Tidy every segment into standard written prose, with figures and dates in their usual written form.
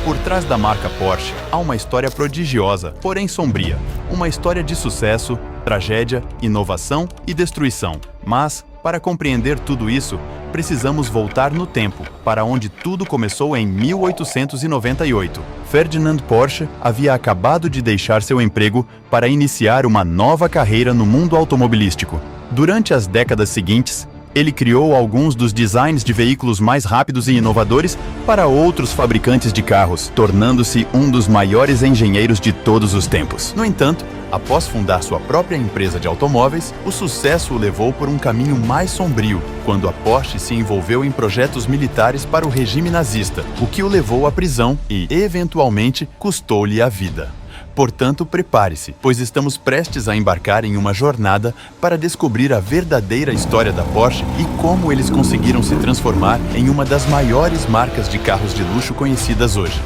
Por trás da marca Porsche, há uma história prodigiosa, porém sombria. Uma história de sucesso, tragédia, inovação e destruição. Mas, para compreender tudo isso, precisamos voltar no tempo, para onde tudo começou em 1898. Ferdinand Porsche havia acabado de deixar seu emprego para iniciar uma nova carreira no mundo automobilístico. Durante as décadas seguintes, ele criou alguns dos designs de veículos mais rápidos e inovadores para outros fabricantes de carros, tornando-se um dos maiores engenheiros de todos os tempos. No entanto, após fundar sua própria empresa de automóveis, o sucesso o levou por um caminho mais sombrio, quando a Porsche se envolveu em projetos militares para o regime nazista, o que o levou à prisão e, eventualmente, custou-lhe a vida. Portanto, prepare-se, pois estamos prestes a embarcar em uma jornada para descobrir a verdadeira história da Porsche e como eles conseguiram se transformar em uma das maiores marcas de carros de luxo conhecidas hoje.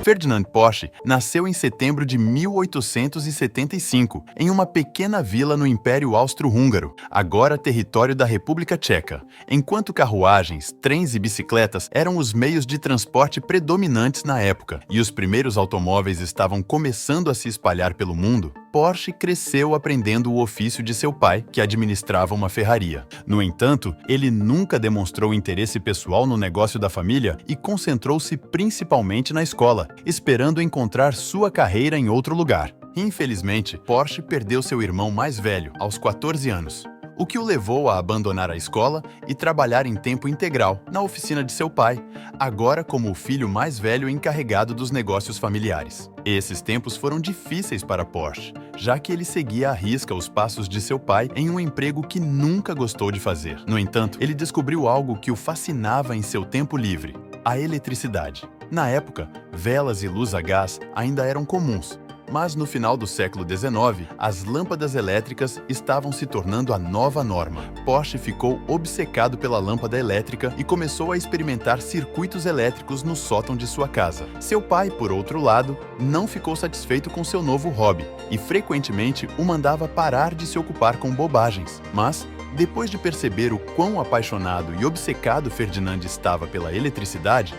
Ferdinand Porsche nasceu em setembro de 1875, em uma pequena vila no Império Austro-Húngaro, agora território da República Tcheca. Enquanto carruagens, trens e bicicletas eram os meios de transporte predominantes na época e os primeiros automóveis estavam começando a se espalhar pelo mundo, Porsche cresceu aprendendo o ofício de seu pai, que administrava uma ferraria. No entanto, ele nunca demonstrou interesse pessoal no negócio da família e concentrou-se principalmente na escola, esperando encontrar sua carreira em outro lugar. Infelizmente, Porsche perdeu seu irmão mais velho, aos 14 anos, o que o levou a abandonar a escola e trabalhar em tempo integral na oficina de seu pai, agora como o filho mais velho encarregado dos negócios familiares. Esses tempos foram difíceis para Porsche, já que ele seguia à risca os passos de seu pai em um emprego que nunca gostou de fazer. No entanto, ele descobriu algo que o fascinava em seu tempo livre: a eletricidade. Na época, velas e luz a gás ainda eram comuns, mas no final do século XIX, as lâmpadas elétricas estavam se tornando a nova norma. Porsche ficou obcecado pela lâmpada elétrica e começou a experimentar circuitos elétricos no sótão de sua casa. Seu pai, por outro lado, não ficou satisfeito com seu novo hobby e frequentemente o mandava parar de se ocupar com bobagens. Mas, depois de perceber o quão apaixonado e obcecado Ferdinand estava pela eletricidade,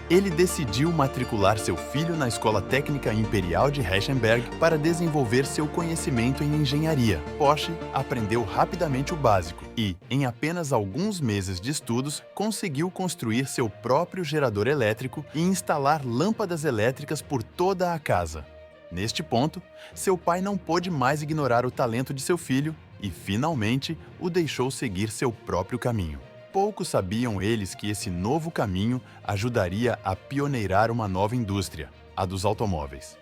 ele decidiu matricular seu filho na Escola Técnica Imperial de Reichenberg para desenvolver seu conhecimento em engenharia. Porsche aprendeu rapidamente o básico e, em apenas alguns meses de estudos, conseguiu construir seu próprio gerador elétrico e instalar lâmpadas elétricas por toda a casa. Neste ponto, seu pai não pôde mais ignorar o talento de seu filho e, finalmente, o deixou seguir seu próprio caminho. Poucos sabiam eles que esse novo caminho ajudaria a pioneirar uma nova indústria, a dos automóveis.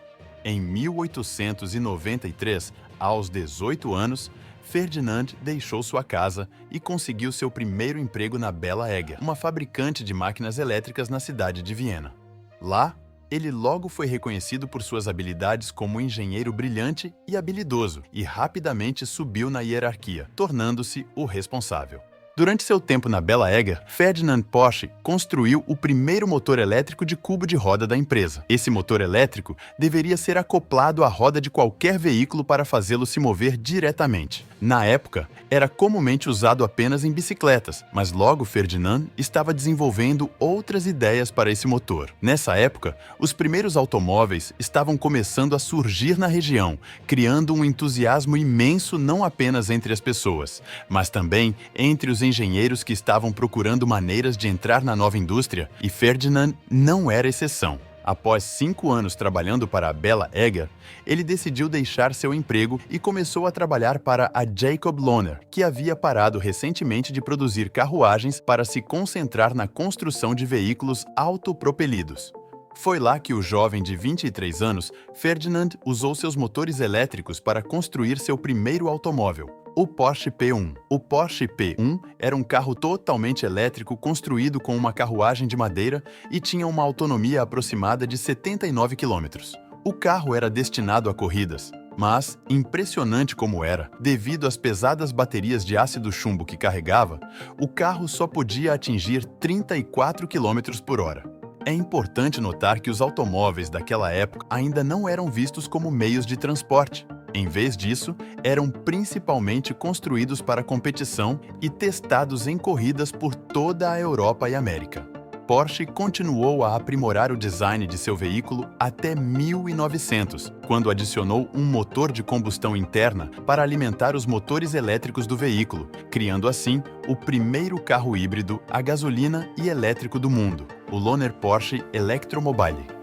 Em 1893, aos 18 anos, Ferdinand deixou sua casa e conseguiu seu primeiro emprego na Bella Eger, uma fabricante de máquinas elétricas na cidade de Viena. Lá, ele logo foi reconhecido por suas habilidades como engenheiro brilhante e habilidoso e rapidamente subiu na hierarquia, tornando-se o responsável. Durante seu tempo na Bella Eger, Ferdinand Porsche construiu o primeiro motor elétrico de cubo de roda da empresa. Esse motor elétrico deveria ser acoplado à roda de qualquer veículo para fazê-lo se mover diretamente. Na época, era comumente usado apenas em bicicletas, mas logo Ferdinand estava desenvolvendo outras ideias para esse motor. Nessa época, os primeiros automóveis estavam começando a surgir na região, criando um entusiasmo imenso não apenas entre as pessoas, mas também entre os engenheiros que estavam procurando maneiras de entrar na nova indústria, e Ferdinand não era exceção. Após 5 anos trabalhando para a Bella Eger, ele decidiu deixar seu emprego e começou a trabalhar para a Jacob Lohner, que havia parado recentemente de produzir carruagens para se concentrar na construção de veículos autopropelidos. Foi lá que o jovem de 23 anos, Ferdinand, usou seus motores elétricos para construir seu primeiro automóvel, o Porsche P1. O Porsche P1 era um carro totalmente elétrico construído com uma carruagem de madeira e tinha uma autonomia aproximada de 79 km. O carro era destinado a corridas, mas, impressionante como era, devido às pesadas baterias de ácido chumbo que carregava, o carro só podia atingir 34 km por hora. É importante notar que os automóveis daquela época ainda não eram vistos como meios de transporte. Em vez disso, eram principalmente construídos para competição e testados em corridas por toda a Europa e América. Porsche continuou a aprimorar o design de seu veículo até 1900, quando adicionou um motor de combustão interna para alimentar os motores elétricos do veículo, criando assim o primeiro carro híbrido a gasolina e elétrico do mundo, o Lohner Porsche Electromobile.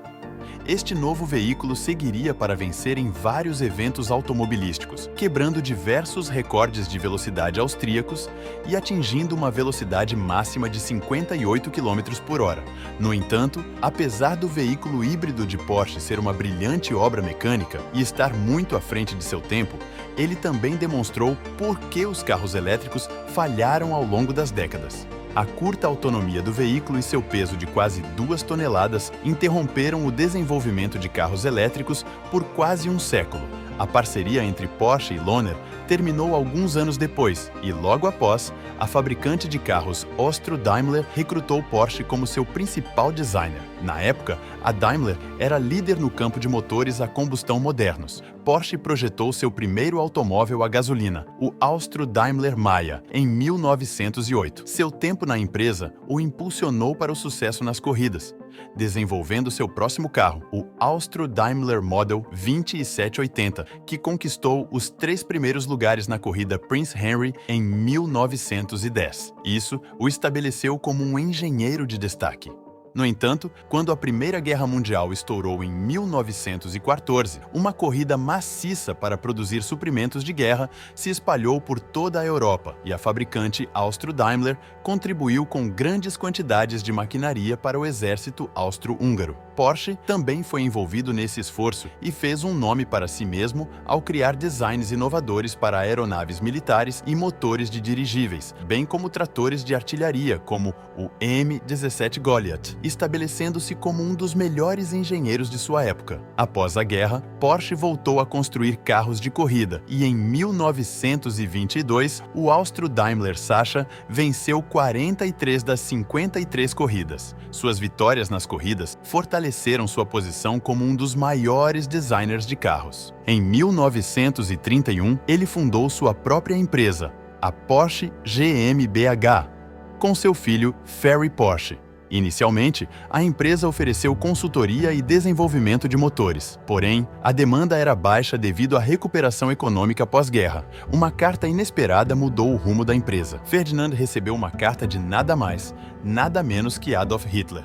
Este novo veículo seguiria para vencer em vários eventos automobilísticos, quebrando diversos recordes de velocidade austríacos e atingindo uma velocidade máxima de 58 km por hora. No entanto, apesar do veículo híbrido de Porsche ser uma brilhante obra mecânica e estar muito à frente de seu tempo, ele também demonstrou por que os carros elétricos falharam ao longo das décadas. A curta autonomia do veículo e seu peso de quase 2 toneladas interromperam o desenvolvimento de carros elétricos por quase um século. A parceria entre Porsche e Lohner terminou alguns anos depois e, logo após, a fabricante de carros Austro-Daimler recrutou Porsche como seu principal designer. Na época, a Daimler era líder no campo de motores a combustão modernos. Porsche projetou seu primeiro automóvel a gasolina, o Austro-Daimler Maya, em 1908. Seu tempo na empresa o impulsionou para o sucesso nas corridas, desenvolvendo seu próximo carro, o Austro-Daimler Model 2780, que conquistou os 3 primeiros lugares na corrida Prince Henry em 1910. Isso o estabeleceu como um engenheiro de destaque. No entanto, quando a Primeira Guerra Mundial estourou em 1914, uma corrida maciça para produzir suprimentos de guerra se espalhou por toda a Europa e a fabricante Austro-Daimler contribuiu com grandes quantidades de maquinaria para o exército austro-húngaro. Porsche também foi envolvido nesse esforço e fez um nome para si mesmo ao criar designs inovadores para aeronaves militares e motores de dirigíveis, bem como tratores de artilharia, como o M17 Goliath, estabelecendo-se como um dos melhores engenheiros de sua época. Após a guerra, Porsche voltou a construir carros de corrida e, em 1922, o Austro-Daimler Sacha venceu 43 das 53 corridas. Suas vitórias nas corridas fortaleceram sua posição como um dos maiores designers de carros. Em 1931, ele fundou sua própria empresa, a Porsche GmbH, com seu filho Ferry Porsche. Inicialmente, a empresa ofereceu consultoria e desenvolvimento de motores. Porém, a demanda era baixa devido à recuperação econômica pós-guerra. Uma carta inesperada mudou o rumo da empresa. Ferdinand recebeu uma carta de nada mais, nada menos que Adolf Hitler.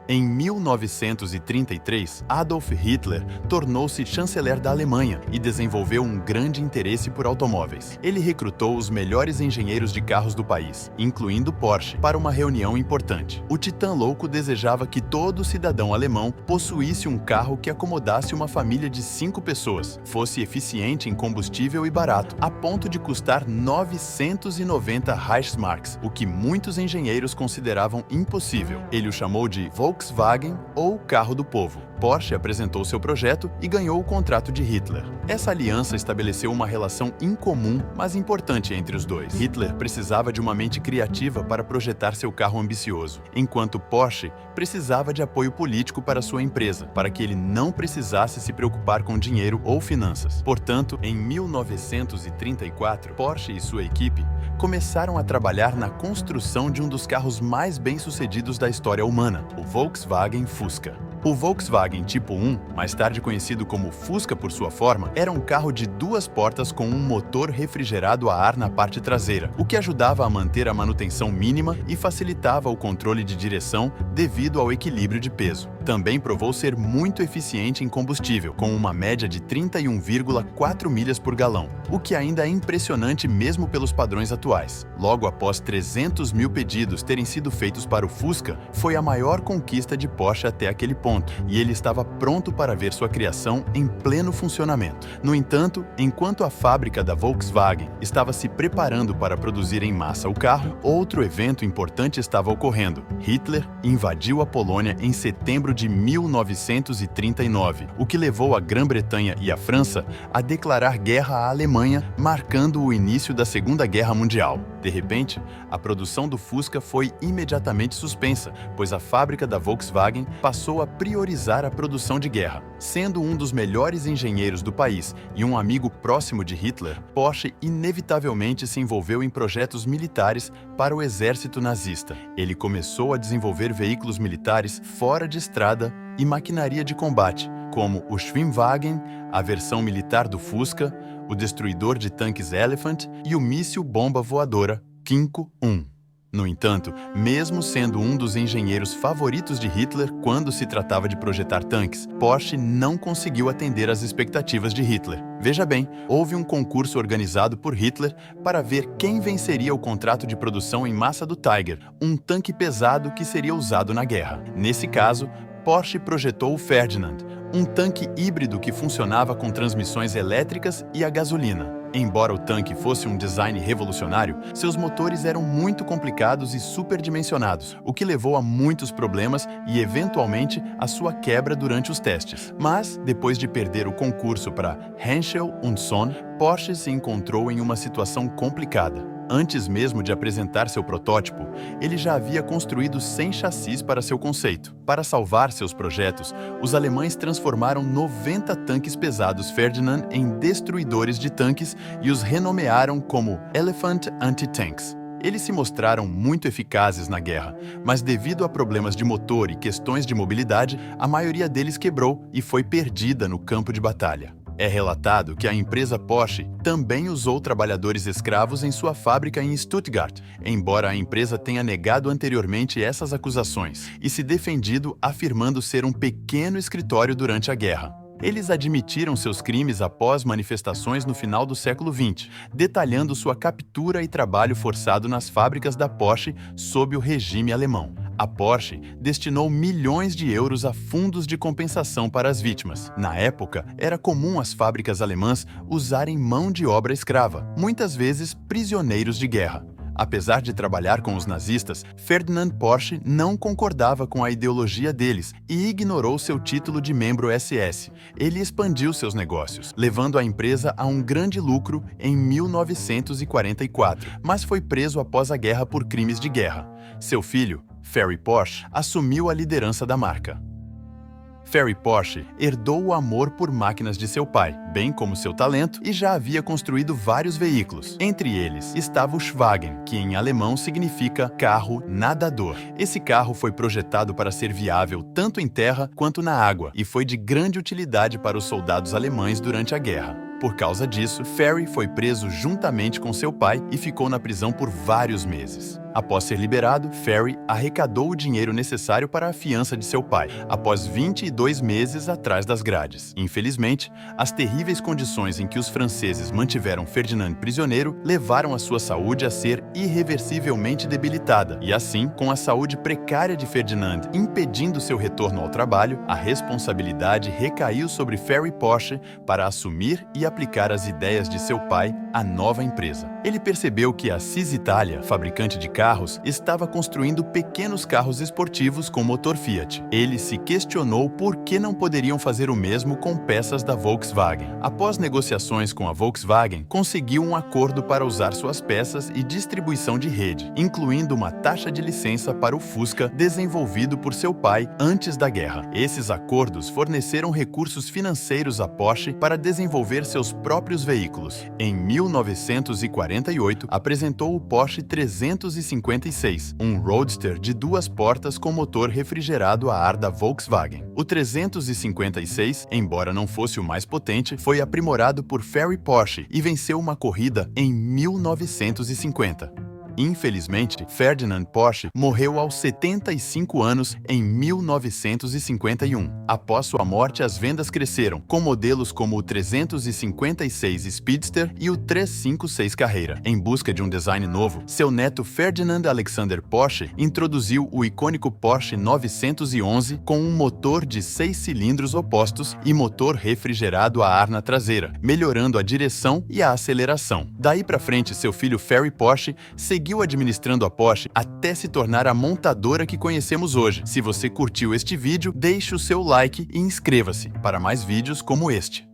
Em 1933, Adolf Hitler tornou-se chanceler da Alemanha e desenvolveu um grande interesse por automóveis. Ele recrutou os melhores engenheiros de carros do país, incluindo Porsche, para uma reunião importante. O titã louco desejava que todo cidadão alemão possuísse um carro que acomodasse uma família de 5 pessoas, fosse eficiente em combustível e barato, a ponto de custar 990 Reichsmarks, o que muitos engenheiros consideravam impossível. Ele o chamou de Volkswagen ou carro do povo. Porsche apresentou seu projeto e ganhou o contrato de Hitler. Essa aliança estabeleceu uma relação incomum, mas importante entre os dois. Hitler precisava de uma mente criativa para projetar seu carro ambicioso, enquanto Porsche precisava de apoio político para sua empresa, para que ele não precisasse se preocupar com dinheiro ou finanças. Portanto, em 1934, Porsche e sua equipe começaram a trabalhar na construção de um dos carros mais bem-sucedidos da história humana, o Volkswagen Fusca. O Volkswagen Tipo 1, mais tarde conhecido como Fusca por sua forma, era um carro de 2 portas com um motor refrigerado a ar na parte traseira, o que ajudava a manter a manutenção mínima e facilitava o controle de direção devido ao equilíbrio de peso. Também provou ser muito eficiente em combustível, com uma média de 31,4 milhas por galão, o que ainda é impressionante mesmo pelos padrões atuais. Logo após 300 mil pedidos terem sido feitos para o Fusca, foi a maior conquista de Porsche até aquele ponto, e ele estava pronto para ver sua criação em pleno funcionamento. No entanto, enquanto a fábrica da Volkswagen estava se preparando para produzir em massa o carro, outro evento importante estava ocorrendo. Hitler invadiu a Polônia em setembro setembro de 1939, o que levou a Grã-Bretanha e a França a declarar guerra à Alemanha, marcando o início da Segunda Guerra Mundial. De repente, a produção do Fusca foi imediatamente suspensa, pois a fábrica da Volkswagen passou a priorizar a produção de guerra. Sendo um dos melhores engenheiros do país e um amigo próximo de Hitler, Porsche inevitavelmente se envolveu em projetos militares para o exército nazista. Ele começou a desenvolver veículos militares fora de estrada e maquinaria de combate, como o Schwimmwagen, a versão militar do Fusca, o destruidor de tanques Elephant e o míssil-bomba voadora Kinko-1. No entanto, mesmo sendo um dos engenheiros favoritos de Hitler quando se tratava de projetar tanques, Porsche não conseguiu atender às expectativas de Hitler. Veja bem, houve um concurso organizado por Hitler para ver quem venceria o contrato de produção em massa do Tiger, um tanque pesado que seria usado na guerra. Nesse caso, Porsche projetou o Ferdinand, um tanque híbrido que funcionava com transmissões elétricas e a gasolina. Embora o tanque fosse um design revolucionário, seus motores eram muito complicados e superdimensionados, o que levou a muitos problemas e, eventualmente, a sua quebra durante os testes. Mas, depois de perder o concurso para Henschel und Sohn, Porsche se encontrou em uma situação complicada. Antes mesmo de apresentar seu protótipo, ele já havia construído 100 chassis para seu conceito. Para salvar seus projetos, os alemães transformaram 90 tanques pesados Ferdinand em destruidores de tanques e os renomearam como Elephant Anti-Tanks. Eles se mostraram muito eficazes na guerra, mas devido a problemas de motor e questões de mobilidade, a maioria deles quebrou e foi perdida no campo de batalha. É relatado que a empresa Porsche também usou trabalhadores escravos em sua fábrica em Stuttgart, embora a empresa tenha negado anteriormente essas acusações e se defendido afirmando ser um pequeno escritório durante a guerra. Eles admitiram seus crimes após manifestações no final do século XX, detalhando sua captura e trabalho forçado nas fábricas da Porsche sob o regime alemão. A Porsche destinou milhões de euros a fundos de compensação para as vítimas. Na época, era comum as fábricas alemãs usarem mão de obra escrava, muitas vezes prisioneiros de guerra. Apesar de trabalhar com os nazistas, Ferdinand Porsche não concordava com a ideologia deles e ignorou seu título de membro SS. Ele expandiu seus negócios, levando a empresa a um grande lucro em 1944, mas foi preso após a guerra por crimes de guerra. Seu filho, Ferry Porsche, assumiu a liderança da marca. Ferry Porsche herdou o amor por máquinas de seu pai, bem como seu talento, e já havia construído vários veículos. Entre eles estava o Schwagen, que em alemão significa carro nadador. Esse carro foi projetado para ser viável tanto em terra quanto na água e foi de grande utilidade para os soldados alemães durante a guerra. Por causa disso, Ferry foi preso juntamente com seu pai e ficou na prisão por vários meses. Após ser liberado, Ferry arrecadou o dinheiro necessário para a fiança de seu pai, após 22 meses atrás das grades. Infelizmente, as terríveis condições em que os franceses mantiveram Ferdinand prisioneiro levaram a sua saúde a ser irreversivelmente debilitada, e assim, com a saúde precária de Ferdinand impedindo seu retorno ao trabalho, a responsabilidade recaiu sobre Ferry Porsche para assumir e aplicar as ideias de seu pai à nova empresa. Ele percebeu que a Cis Italia, fabricante de carros, estava construindo pequenos carros esportivos com motor Fiat. Ele se questionou por que não poderiam fazer o mesmo com peças da Volkswagen. Após negociações com a Volkswagen, conseguiu um acordo para usar suas peças e distribuição de rede, incluindo uma taxa de licença para o Fusca desenvolvido por seu pai antes da guerra. Esses acordos forneceram recursos financeiros à Porsche para desenvolver seus próprios veículos. Em 1948, apresentou o Porsche 356, um roadster de duas portas com motor refrigerado a ar da Volkswagen. O 356, embora não fosse o mais potente, foi aprimorado por Ferry Porsche e venceu uma corrida em 1950. Infelizmente, Ferdinand Porsche morreu aos 75 anos em 1951. Após sua morte, as vendas cresceram, com modelos como o 356 Speedster e o 356 Carreira. Em busca de um design novo, seu neto Ferdinand Alexander Porsche introduziu o icônico Porsche 911 com um motor de 6 cilindros opostos e motor refrigerado a ar na traseira, melhorando a direção e a aceleração. Daí para frente, seu filho Ferry Porsche seguiu seguiu administrando a Porsche até se tornar a montadora que conhecemos hoje. Se você curtiu este vídeo, deixe o seu like e inscreva-se para mais vídeos como este.